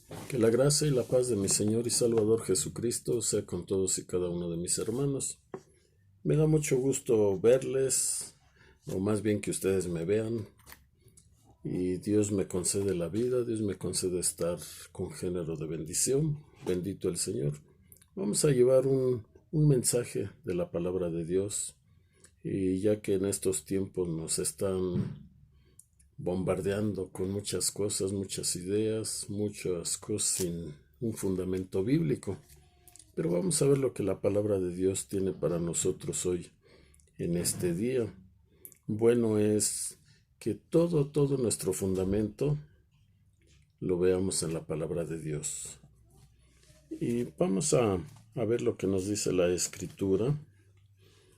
Que la gracia y la paz de mi Señor y Salvador Jesucristo sea con todos y cada uno de mis hermanos. Me da mucho gusto verles, o más bien que ustedes me vean, y Dios me concede la vida, Dios me concede estar con género de bendición. Bendito el Señor. Vamos a llevar un mensaje de la palabra de Dios, y ya que en estos tiempos nos están bombardeando con muchas cosas, muchas ideas, muchas cosas sin un fundamento bíblico. Pero vamos a ver lo que la palabra de Dios tiene para nosotros hoy, en este día. Bueno es que todo nuestro fundamento lo veamos en la palabra de Dios. Y vamos a ver lo que nos dice la Escritura.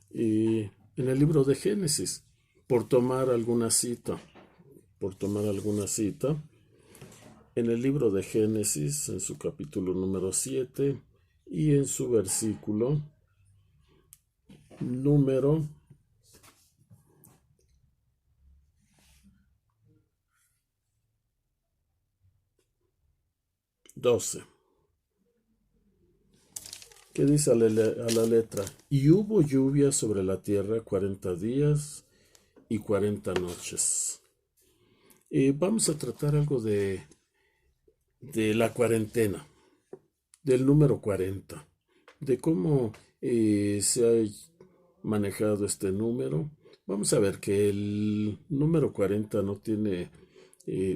Y en el libro de Génesis, por tomar alguna cita, en el libro de Génesis, en su capítulo número 7 y en su versículo número 12, que dice a la letra: y hubo lluvia sobre la tierra 40 días y 40 noches. Vamos a tratar algo de la cuarentena, del número 40, de cómo se ha manejado este número. Vamos a ver que el número 40 no tiene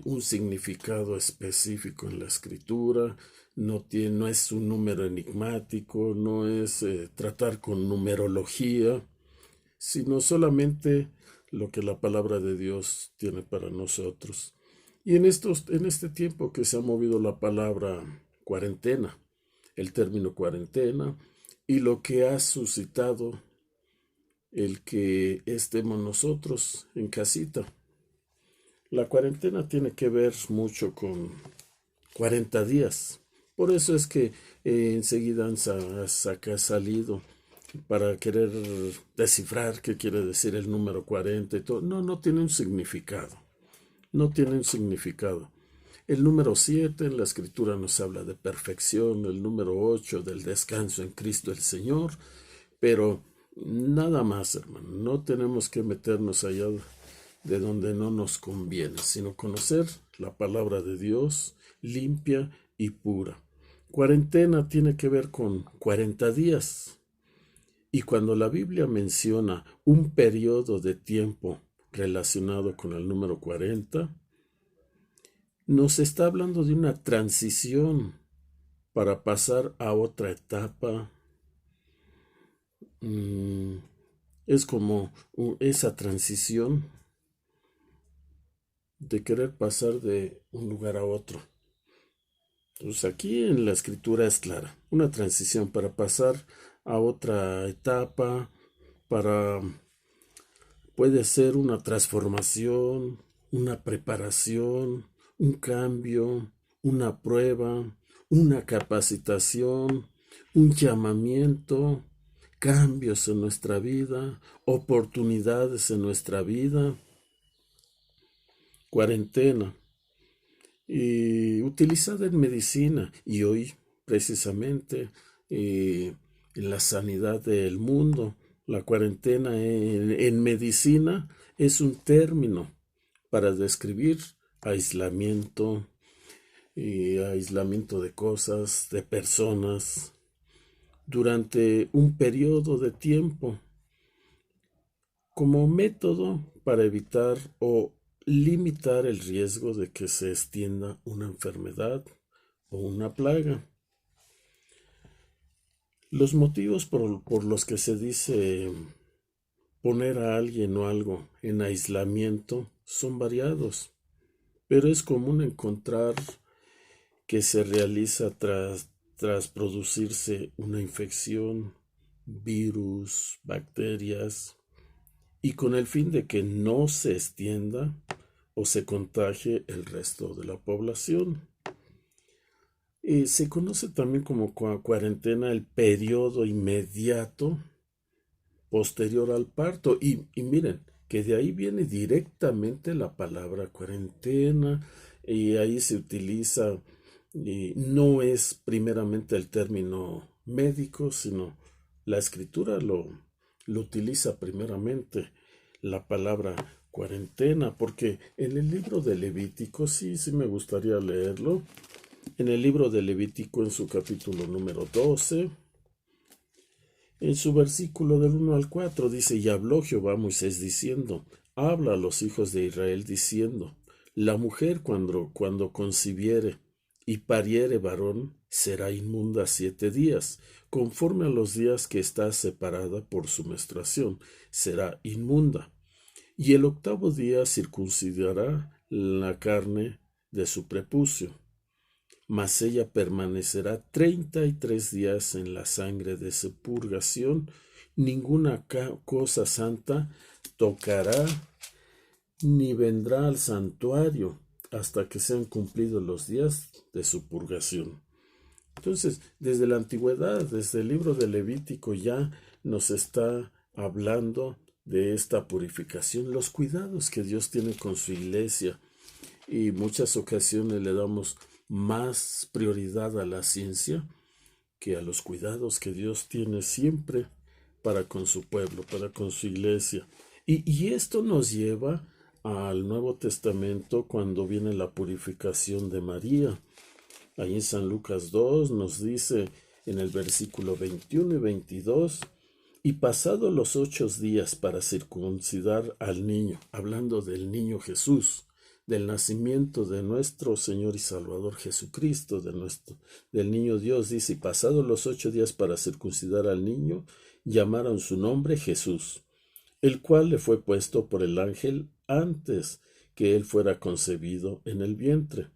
un significado específico en la escritura, no es un número enigmático, no es tratar con numerología, sino solamente lo que la palabra de Dios tiene para nosotros. Y en este tiempo que se ha movido la palabra cuarentena, el término cuarentena, y lo que ha suscitado el que estemos nosotros en casita. La cuarentena tiene que ver mucho con 40 días. Por eso es que enseguida han salido para querer descifrar qué quiere decir el número 40 y todo. No, no tiene un significado. No tiene un significado. El número 7 en la escritura nos habla de perfección, el número 8 del descanso en Cristo el Señor, pero nada más, hermano. No tenemos que meternos allá de donde no nos conviene, sino conocer la palabra de Dios limpia y pura. Cuarentena tiene que ver con 40 días. Y cuando la Biblia menciona un periodo de tiempo relacionado con el número 40, nos está hablando de una transición para pasar a otra etapa. Es como esa transición de querer pasar de un lugar a otro. Entonces aquí en la escritura es clara, una transición para pasar a otra etapa, para puede ser una transformación, una preparación, un cambio, una prueba, una capacitación, un llamamiento, cambios en nuestra vida, oportunidades en nuestra vida, cuarentena, y utilizada en medicina y hoy precisamente en la sanidad del mundo. La cuarentena en medicina es un término para describir aislamiento y aislamiento de cosas, de personas, durante un periodo de tiempo, como método para evitar o limitar el riesgo de que se extienda una enfermedad o una plaga. Los motivos por los que se dice poner a alguien o algo en aislamiento son variados, pero es común encontrar que se realiza tras producirse una infección, virus, bacterias, y con el fin de que no se extienda o se contagie el resto de la población. Se conoce también como cuarentena el periodo inmediato posterior al parto. Y miren, que de ahí viene directamente la palabra cuarentena, y ahí se utiliza Y no es primeramente el término médico, sino la escritura lo utiliza primeramente la palabra cuarentena, porque en el libro de Levítico, sí me gustaría leerlo, en el libro de Levítico en su capítulo número 12, en su versículo del 1 al 4 dice, y habló Jehová a Moisés diciendo, habla a los hijos de Israel diciendo, la mujer cuando concibiere y pariere varón, será inmunda 7 días, conforme a los días que está separada por su menstruación, será inmunda. Y el 8º día circuncidará la carne de su prepucio, mas ella permanecerá 33 días en la sangre de su purgación, ninguna cosa santa tocará, ni vendrá al santuario hasta que sean cumplidos los días de su purgación. Entonces, desde la antigüedad, desde el libro de Levítico ya nos está hablando de esta purificación, los cuidados que Dios tiene con su iglesia, y muchas ocasiones le damos más prioridad a la ciencia que a los cuidados que Dios tiene siempre para con su pueblo, para con su iglesia. Y esto nos lleva al Nuevo Testamento cuando viene la purificación de María. Ahí en San Lucas 2 nos dice en el versículo 21 y 22, y pasados los 8 días para circuncidar al niño, hablando del niño Jesús, del nacimiento de nuestro Señor y Salvador Jesucristo, del niño Dios, dice, y pasados los 8 días para circuncidar al niño, llamaron su nombre Jesús, el cual le fue puesto por el ángel antes que él fuera concebido en el vientre.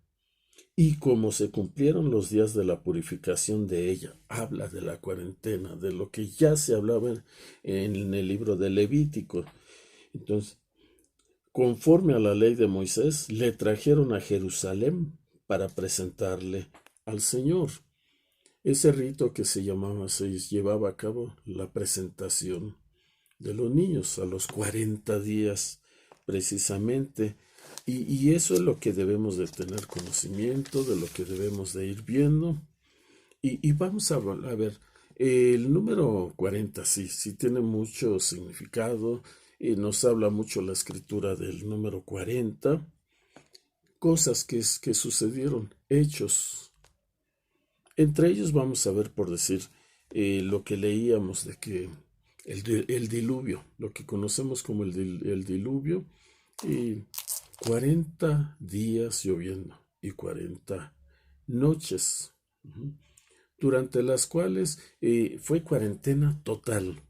Y como se cumplieron los días de la purificación de ella, habla de la cuarentena, de lo que ya se hablaba en el libro de Levítico. Entonces, conforme a la ley de Moisés, le trajeron a Jerusalén para presentarle al Señor. Ese rito que se llevaba a cabo la presentación de los niños a los 40 días precisamente. Y eso es lo que debemos de tener conocimiento, de lo que debemos de ir viendo. Y vamos a ver, el número 40 sí tiene mucho significado. Nos habla mucho la escritura del número 40, cosas que sucedieron, hechos. Entre ellos vamos a ver, por decir, lo que leíamos de que el diluvio, lo que conocemos como el diluvio, y 40 días lloviendo y 40 noches, durante las cuales fue cuarentena total.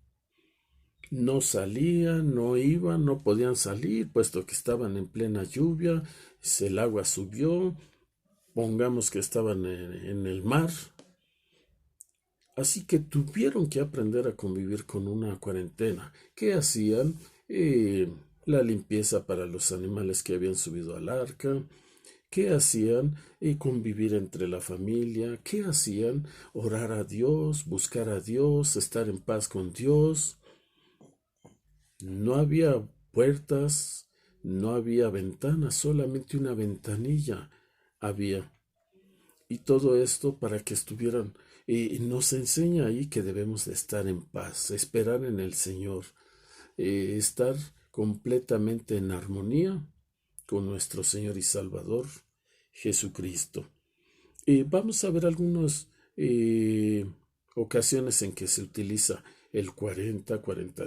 No salían, no iban, no podían salir, puesto que estaban en plena lluvia, el agua subió, pongamos que estaban en el mar. Así que tuvieron que aprender a convivir con una cuarentena. ¿Qué hacían? La limpieza para los animales que habían subido al arca. ¿Qué hacían? Convivir entre la familia. ¿Qué hacían? Orar a Dios, buscar a Dios, estar en paz con Dios. No había puertas, no había ventanas, solamente una ventanilla había. Y todo esto para que estuvieran, nos enseña ahí que debemos de estar en paz, esperar en el Señor, estar completamente en armonía con nuestro Señor y Salvador Jesucristo. Vamos a ver algunas ocasiones en que se utiliza el 40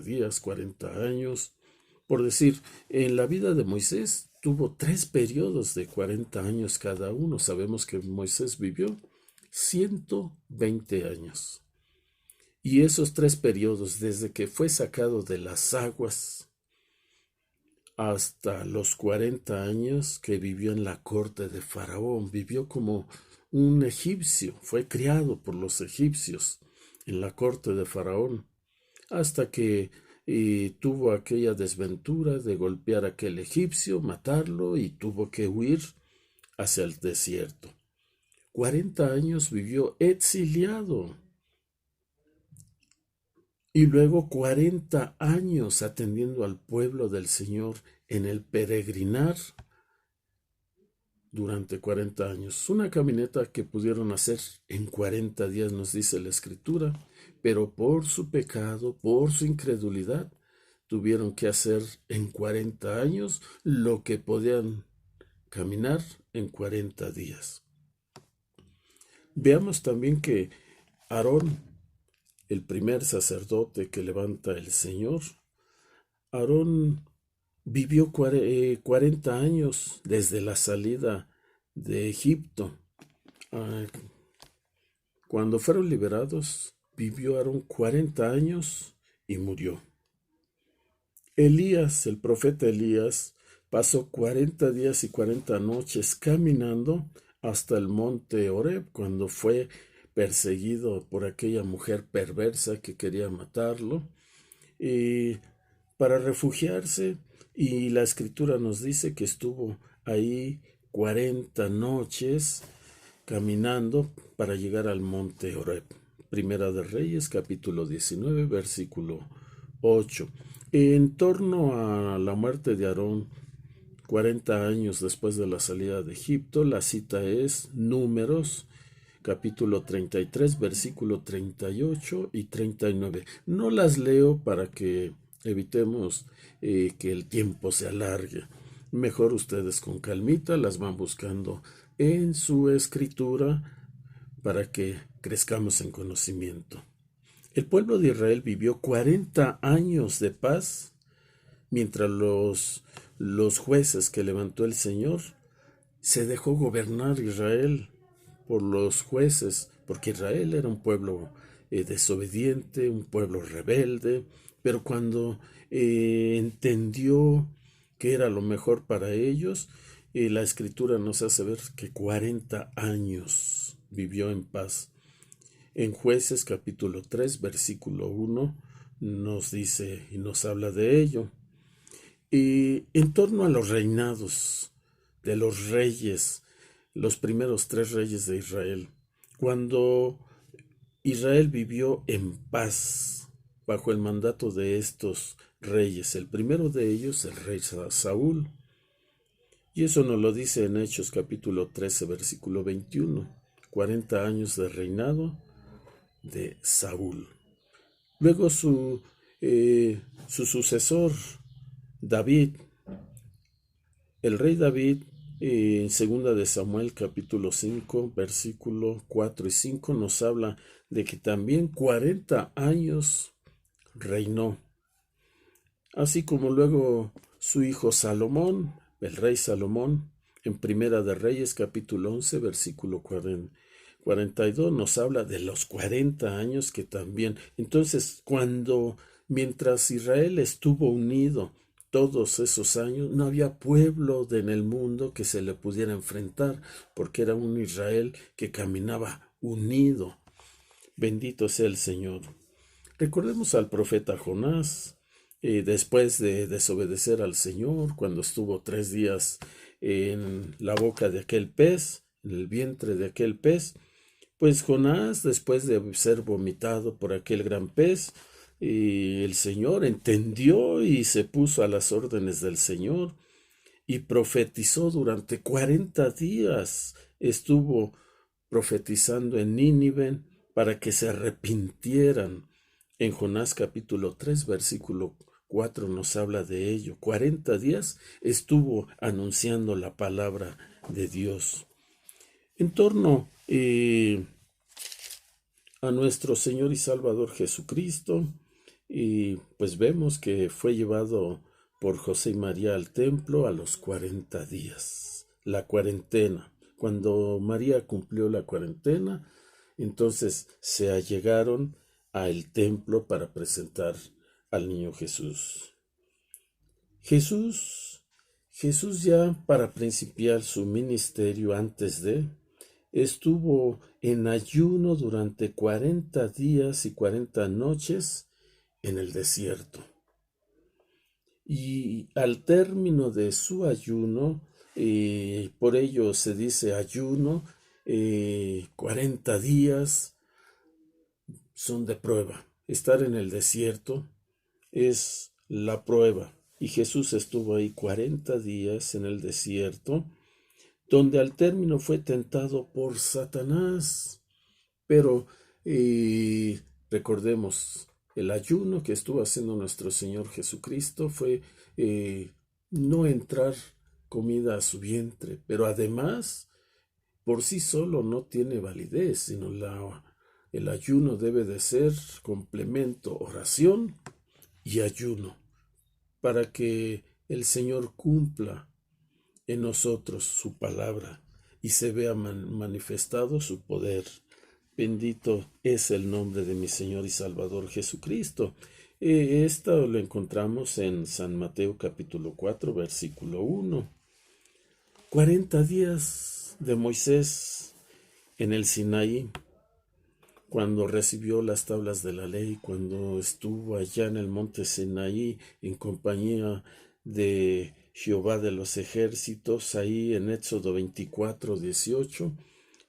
días, 40 años. Por decir, en la vida de Moisés tuvo 3 periodos de 40 años cada uno. Sabemos que Moisés vivió 120 años. Y esos 3 periodos, desde que fue sacado de las aguas hasta los 40 años que vivió en la corte de Faraón, vivió como un egipcio, fue criado por los egipcios en la corte de Faraón, hasta que tuvo aquella desventura de golpear a aquel egipcio, matarlo, y tuvo que huir hacia el desierto. 40 años vivió exiliado. Y luego 40 años atendiendo al pueblo del Señor en el peregrinar durante 40 años. Una caminata que pudieron hacer en 40 días, nos dice la Escritura, pero por su pecado, por su incredulidad, tuvieron que hacer en 40 años lo que podían caminar en 40 días. Veamos también que Aarón, el primer sacerdote que levanta el Señor, Aarón vivió 40 años desde la salida de Egipto. Cuando fueron liberados, vivió Aarón 40 años y murió. Elías, el profeta Elías, pasó 40 días y 40 noches caminando hasta el monte Horeb, cuando fue perseguido por aquella mujer perversa que quería matarlo, y para refugiarse, y la Escritura nos dice que estuvo ahí 40 noches caminando para llegar al monte Horeb. Primera de Reyes, capítulo 19, versículo 8. En torno a la muerte de Aarón, 40 años después de la salida de Egipto, la cita es Números, capítulo 33, versículo 38 y 39. No las leo para que evitemos que el tiempo se alargue. Mejor ustedes con calmita las van buscando en su escritura para que crezcamos en conocimiento. El pueblo de Israel vivió 40 años de paz mientras los jueces que levantó el Señor se dejó gobernar Israel por los jueces, porque Israel era un pueblo desobediente, un pueblo rebelde, pero cuando entendió que era lo mejor para ellos, la Escritura nos hace ver que 40 años vivió en paz. En Jueces capítulo 3, versículo 1, nos dice y nos habla de ello. Y en torno a los reinados de los reyes, los primeros 3 reyes de Israel, cuando Israel vivió en paz bajo el mandato de estos reyes, el primero de ellos, el rey Saúl, y eso nos lo dice en Hechos capítulo 13, versículo 21, 40 años de reinado de Saúl. Luego su sucesor, David, el rey David, en segunda de Samuel capítulo 5, versículo 4 y 5, nos habla de que también 40 años reinó. Así como luego su hijo Salomón, el rey Salomón, en Primera de Reyes capítulo 11, versículo 42, nos habla de los 40 años que también. Entonces, mientras Israel estuvo unido todos esos años, no había pueblo en el mundo que se le pudiera enfrentar, porque era un Israel que caminaba unido. Bendito sea el Señor. Recordemos al profeta Jonás, después de desobedecer al Señor, cuando estuvo 3 días en la boca de aquel pez, en el vientre de aquel pez, pues Jonás, después de ser vomitado por aquel gran pez, el Señor entendió y se puso a las órdenes del Señor y profetizó durante 40 días. Estuvo profetizando en Nínive para que se arrepintieran. En Jonás capítulo 3, versículo 4 nos habla de ello. 40 días estuvo anunciando la palabra de Dios. En torno a nuestro Señor y Salvador Jesucristo, y pues vemos que fue llevado por José y María al templo a los 40 días, la cuarentena. Cuando María cumplió la cuarentena, entonces se allegaron al templo para presentar al niño Jesús. Jesús ya para principiar su ministerio estuvo en ayuno durante 40 días y 40 noches en el desierto. Y al término de su ayuno, por ello se dice ayuno, 40 días son de prueba. Estar en el desierto es la prueba. Y Jesús estuvo ahí 40 días en el desierto donde al término fue tentado por Satanás. Pero recordemos, el ayuno que estuvo haciendo nuestro Señor Jesucristo fue no entrar comida a su vientre, pero además por sí solo no tiene validez, sino el ayuno debe de ser complemento, oración y ayuno, para que el Señor cumpla en nosotros su palabra y se vea manifestado su poder. Bendito es el nombre de mi Señor y Salvador Jesucristo. Esto lo encontramos en San Mateo capítulo 4, versículo 1. 40 días de Moisés en el Sinaí, cuando recibió las tablas de la ley, cuando estuvo allá en el monte Sinaí en compañía de Jehová de los ejércitos, ahí en Éxodo 24, 18,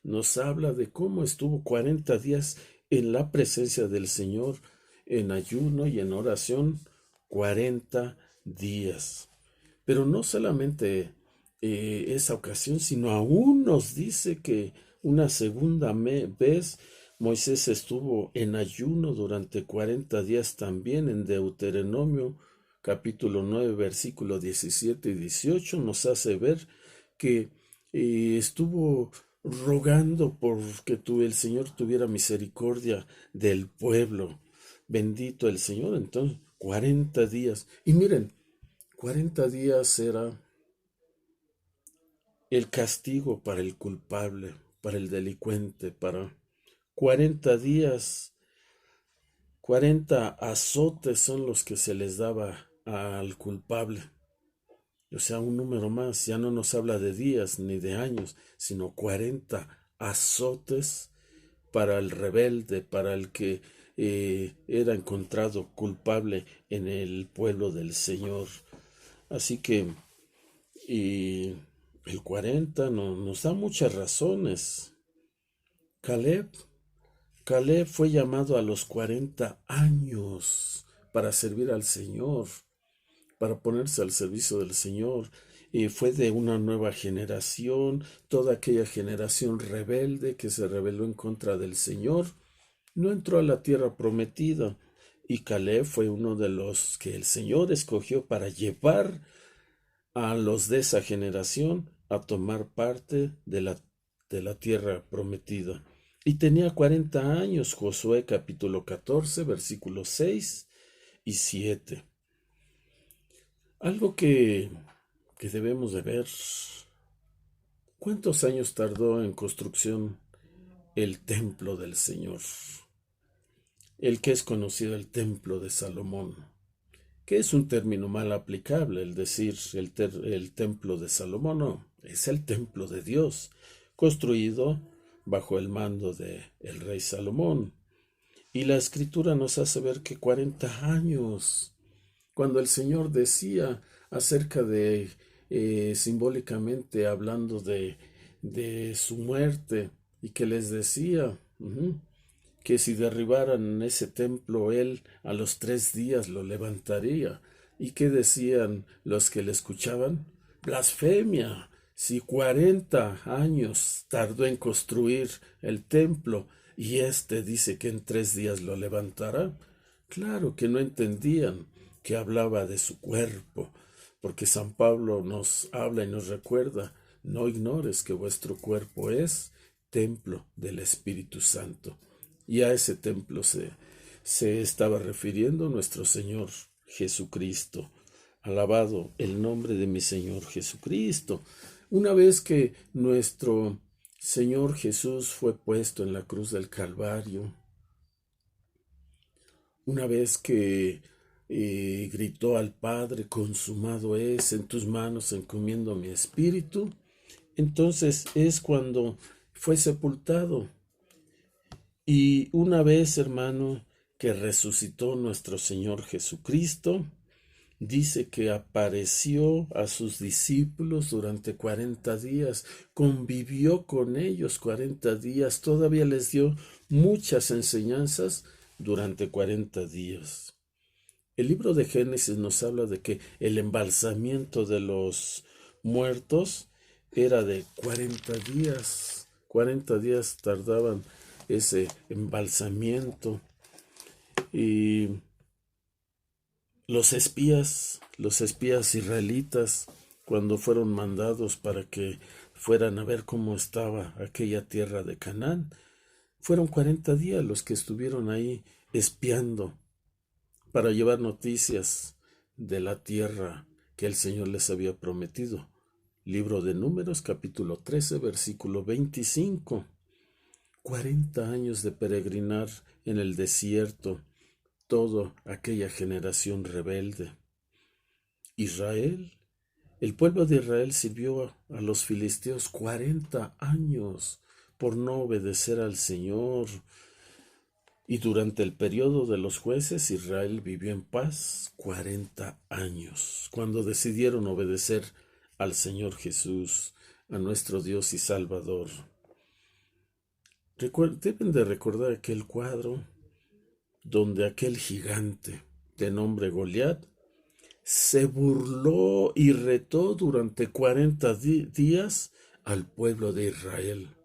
nos habla de cómo estuvo 40 días en la presencia del Señor, en ayuno y en oración, 40 días. Pero no solamente esa ocasión, sino aún nos dice que una segunda vez Moisés estuvo en ayuno durante 40 días también. En Deuteronomio capítulo 9 versículo 17 y 18 nos hace ver que estuvo rogando porque el Señor tuviera misericordia del pueblo. Bendito el Señor. Entonces 40 días. Y miren, 40 días era el castigo para el culpable, para el delincuente, para 40 días, 40 azotes son los que se les daba al culpable. O sea, un número más, ya no nos habla de días ni de años, sino 40 azotes para el rebelde, para el que era encontrado culpable en el pueblo del Señor. Así que el 40 nos da muchas razones. Caleb fue llamado a los 40 años para servir al Señor, para ponerse al servicio del Señor. Fue de una nueva generación, toda aquella generación rebelde que se rebeló en contra del Señor, no entró a la tierra prometida. Y Caleb fue uno de los que el Señor escogió para llevar a los de esa generación a tomar parte de la tierra prometida. Y tenía 40 años, Josué capítulo 14, versículos 6 y 7. Algo que debemos de ver. ¿Cuántos años tardó en construcción el templo del Señor? El que es conocido el templo de Salomón, que es un término mal aplicable, el decir el templo de Salomón, no, es el templo de Dios, construido bajo el mando de el rey Salomón. Y la escritura nos hace ver que 40 años, cuando el Señor decía acerca de, simbólicamente hablando de su muerte, y que les decía que si derribaran ese templo, él a los 3 días lo levantaría. ¿Y qué decían los que le escuchaban? Blasfemia. Si 40 años tardó en construir el templo y éste dice que en 3 días lo levantará. Claro que no entendían que hablaba de su cuerpo, porque San Pablo nos habla y nos recuerda: no ignores que vuestro cuerpo es templo del Espíritu Santo. Y a ese templo se estaba refiriendo nuestro Señor Jesucristo. Alabado el nombre de mi Señor Jesucristo. Una vez que nuestro Señor Jesús fue puesto en la cruz del Calvario, una vez que gritó al Padre: consumado es, en tus manos encomiendo mi espíritu, entonces es cuando fue sepultado. Y una vez, hermano, que resucitó nuestro Señor Jesucristo, dice que apareció a sus discípulos durante 40 días, convivió con ellos 40 días, todavía les dio muchas enseñanzas durante 40 días. El libro de Génesis nos habla de que el embalsamiento de los muertos era de 40 días. 40 días tardaban ese embalsamiento. Y los espías israelitas, cuando fueron mandados para que fueran a ver cómo estaba aquella tierra de Canaán, fueron 40 días los que estuvieron ahí espiando para llevar noticias de la tierra que el Señor les había prometido. Libro de Números, capítulo 13, versículo 25. 40 años de peregrinar en el desierto, toda aquella generación rebelde. Israel, el pueblo de Israel sirvió a los filisteos 40 años por no obedecer al Señor. Y durante el periodo de los jueces, Israel vivió en paz 40 años, cuando decidieron obedecer al Señor Jesús, a nuestro Dios y Salvador. Deben de recordar aquel cuadro donde aquel gigante de nombre Goliat se burló y retó durante 40 días al pueblo de Israel.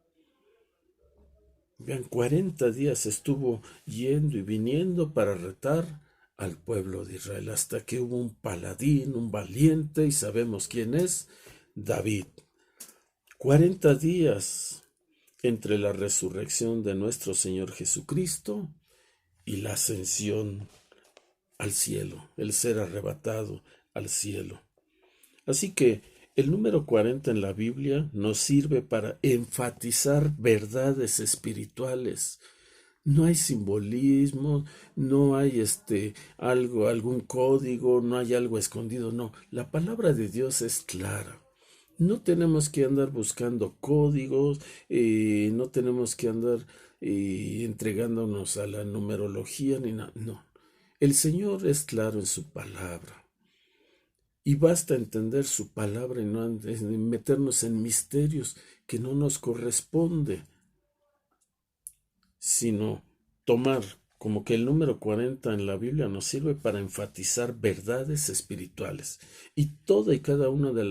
Vean, 40 días estuvo yendo y viniendo para retar al pueblo de Israel, hasta que hubo un paladín, un valiente, y sabemos quién es, David. 40 días entre la resurrección de nuestro Señor Jesucristo y la ascensión al cielo, el ser arrebatado al cielo. Así que el número 40 en la Biblia nos sirve para enfatizar verdades espirituales. No hay simbolismo, no hay algún código, no hay algo escondido, no. La palabra de Dios es clara. No tenemos que andar buscando códigos, no tenemos que andar entregándonos a la numerología ni nada. No. El Señor es claro en su palabra. Y basta entender su palabra y no meternos en misterios que no nos corresponde, sino tomar como que el número 40 en la Biblia nos sirve para enfatizar verdades espirituales. Y toda y cada una de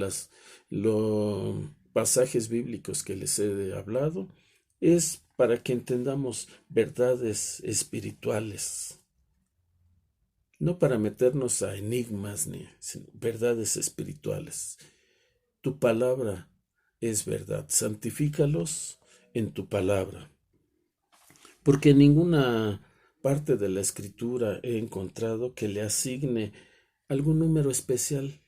los pasajes bíblicos que les he hablado es para que entendamos verdades espirituales. No para meternos a enigmas ni verdades espirituales. Tu palabra es verdad. Santifícalos en tu palabra. Porque en ninguna parte de la Escritura he encontrado que le asigne algún número especial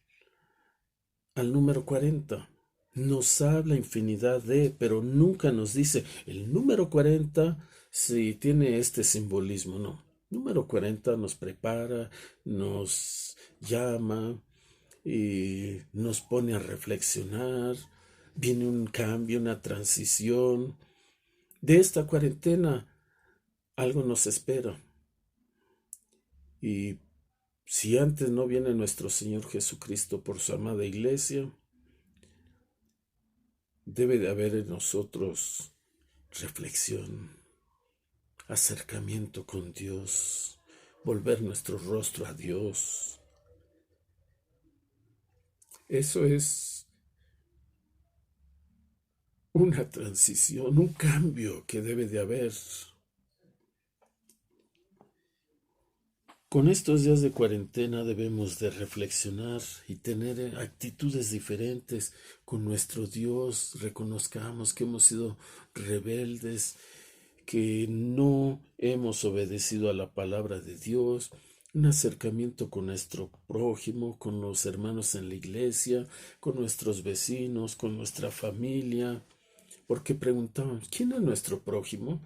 al número 40. Nos habla infinidad pero nunca nos dice el número 40 si tiene este simbolismo, no. Número 40 nos prepara, nos llama y nos pone a reflexionar. Viene un cambio, una transición. De esta cuarentena algo nos espera. Y si antes no viene nuestro Señor Jesucristo por su amada iglesia, debe de haber en nosotros reflexión, acercamiento con Dios, volver nuestro rostro a Dios. Eso es una transición, un cambio que debe de haber. Con estos días de cuarentena debemos de reflexionar y tener actitudes diferentes con nuestro Dios. Reconozcamos que hemos sido rebeldes, que no hemos obedecido a la palabra de Dios, un acercamiento con nuestro prójimo, con los hermanos en la iglesia, con nuestros vecinos, con nuestra familia. Porque preguntaban, ¿quién es nuestro prójimo?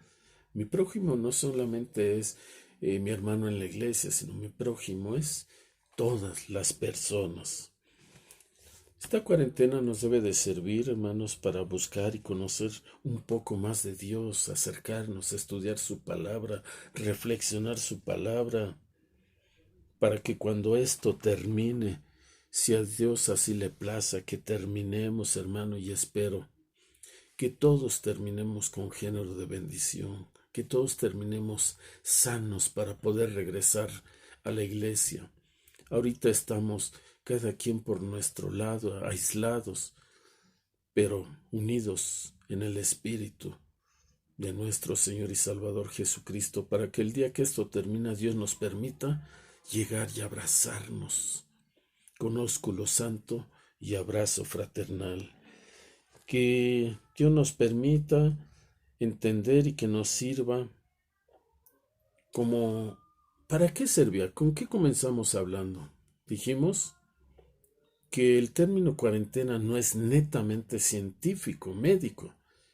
Mi prójimo no solamente es mi hermano en la iglesia, sino mi prójimo es todas las personas. Esta cuarentena nos debe de servir, hermanos, para buscar y conocer un poco más de Dios, acercarnos, estudiar su palabra, reflexionar su palabra, para que cuando esto termine, si a Dios así le plaza, que terminemos, hermano, y espero que todos terminemos con género de bendición, que todos terminemos sanos para poder regresar a la iglesia. Ahorita estamos cada quien por nuestro lado, aislados, pero unidos en el Espíritu de nuestro Señor y Salvador Jesucristo, para que el día que esto termina, Dios nos permita llegar y abrazarnos con ósculo santo y abrazo fraternal. Que Dios nos permita entender y que nos sirva como... ¿Para qué servía? ¿Con qué comenzamos hablando? Dijimos que el término cuarentena no es netamente científico, médico,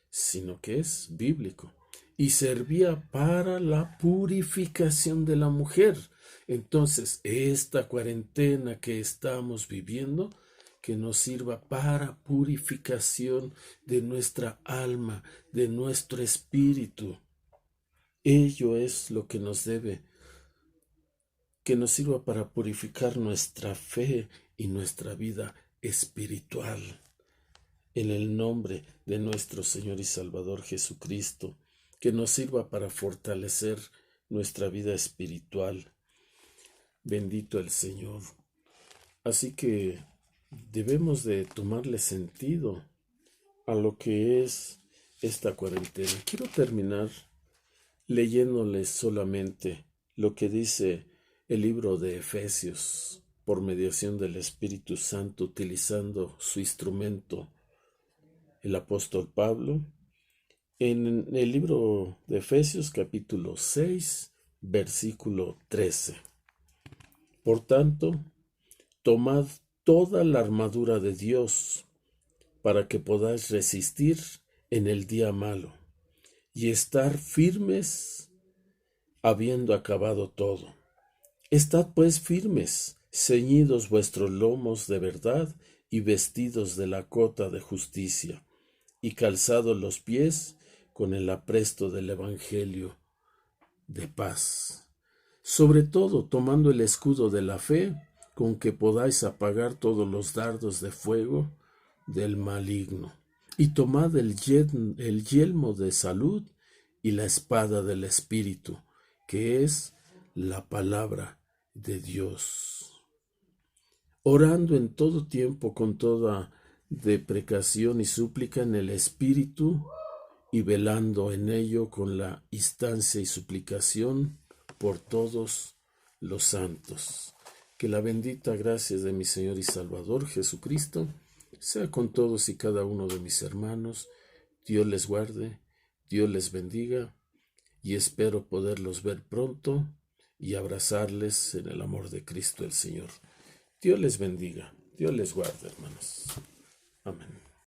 sino que es bíblico. Y servía para la purificación de la mujer. Entonces, esta cuarentena que estamos viviendo, que nos sirva para purificación de nuestra alma, de nuestro espíritu. Ello es lo que nos debe, que nos sirva para purificar nuestra fe y nuestra vida espiritual. En el nombre de nuestro Señor y Salvador Jesucristo, que nos sirva para fortalecer nuestra vida espiritual. Bendito el Señor. Así que debemos de tomarle sentido a lo que es esta cuarentena. Quiero terminar leyéndoles solamente lo que dice el libro de Efesios por mediación del Espíritu Santo, utilizando su instrumento, el apóstol Pablo, en el libro de Efesios capítulo 6, versículo 13. Por tanto, tomad toda la armadura de Dios para que podáis resistir en el día malo y estar firmes habiendo acabado todo. Estad pues firmes, ceñidos vuestros lomos de verdad y vestidos de la cota de justicia, y calzados los pies con el apresto del Evangelio de paz. Sobre todo, tomando el escudo de la fe, con que podáis apagar todos los dardos de fuego del maligno. Y tomad el yelmo de salud y la espada del Espíritu, que es la palabra de Dios. Orando en todo tiempo con toda deprecación y súplica en el Espíritu, y velando en ello con la instancia y suplicación por todos los santos. Que la bendita gracia de mi Señor y Salvador Jesucristo sea con todos y cada uno de mis hermanos. Dios les guarde, Dios les bendiga, y espero poderlos ver pronto y abrazarles en el amor de Cristo el Señor. Dios les bendiga, Dios les guarde, hermanos. Amén.